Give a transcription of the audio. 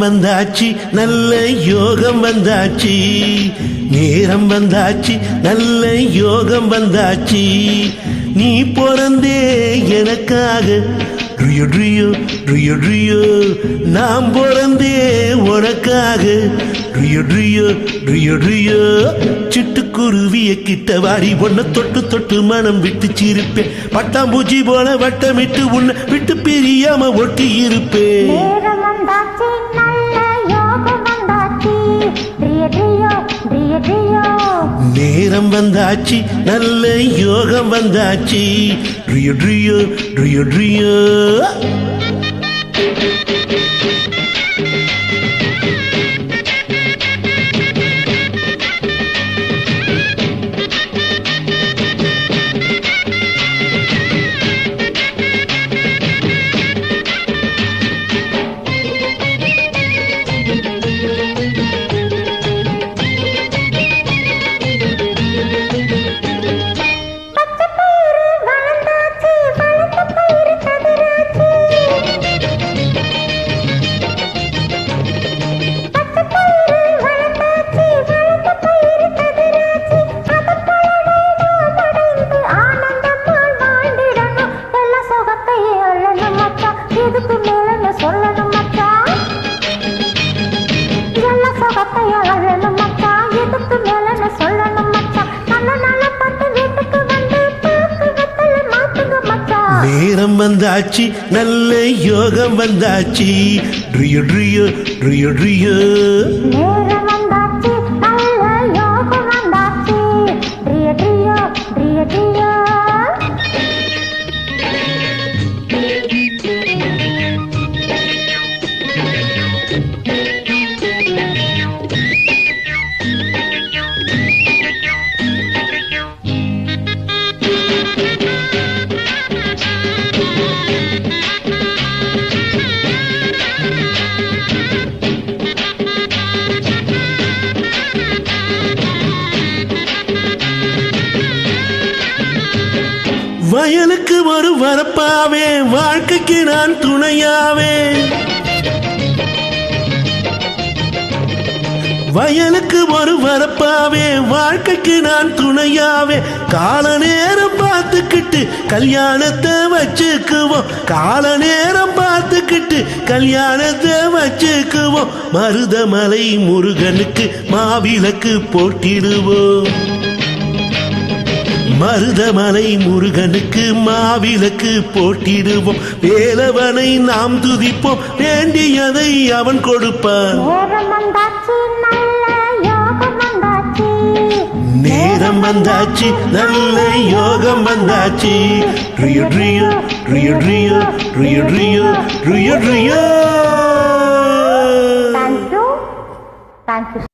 வந்தாச்சு நல்ல யோகம் வந்தாச்சு, நேரம் வந்தாச்சு நல்ல யோகம் வந்தாச்சு. நீ பிறந்தே எனக்காக ட்ரியோ ட்ரியோ ட்ரியோ ட்ரியோ, நாம் பிறந்தே உனக்காக ட்ரியோ ட்ரியோ ட்ரியோ ட்ரியோ. சிட்டுக்குருவிய கிட்ட வாடி ஒன்ன தொட்டு தொட்டு மனம் விட்டு சிரிப்பேன், பட்டாம்பூச்சி போல வட்டமிட்டு உன்னை விட்டு பிரியாம ஒட்டி இருப்பேன். நேரம் வந்தாச்சு நல்ல யோகம் வந்தாச்சு, ட்ரியோ ட்ரியோ ட்ரியோ ட்ரியோ. நேரம் வந்தாச்சு நல்ல யோகம் வந்தாச்சு, ட்ரியோ ட்ரியோ ட்ரியோ ட்ரியோ. நேரம் வந்தாச்சு நல்ல யோகம் வந்தாச்சு, ட்ரியோ ட்ரியோ ட்ரியோ ட்ரியோ. வயலுக்கு ஒரு வரப்பாவே, வாழ்க்கைக்கு நான் துணையாவே. வயலுக்கு ஒரு வரப்பாவே, வாழ்க்கைக்கு நான் துணையாவே. கால நேரம் பார்த்துக்கிட்டு கல்யாணத்தை வச்சுக்குவோம், கால நேரம் பார்த்துக்கிட்டு கல்யாணத்தை வச்சுக்குவோம். மருதமலை முருகனுக்கு மாவிளக்கு போட்டிடுவோம், மருதமலை முருகனுக்கு மாவிளக்கு போட்டிடுவோம். வேலவனை நாம் துதிப்போம், வேண்டியதை அவன் கொடுப்பான். நேரம் வந்தாச்சு நல்ல யோகம் வந்தாச்சு, ட்ரியோ ட்ரியோ ட்ரியோ ட்ரியோ ட்ரியோ ட்ரியோ ட்ரியோ ட்ரியோ. Thank you.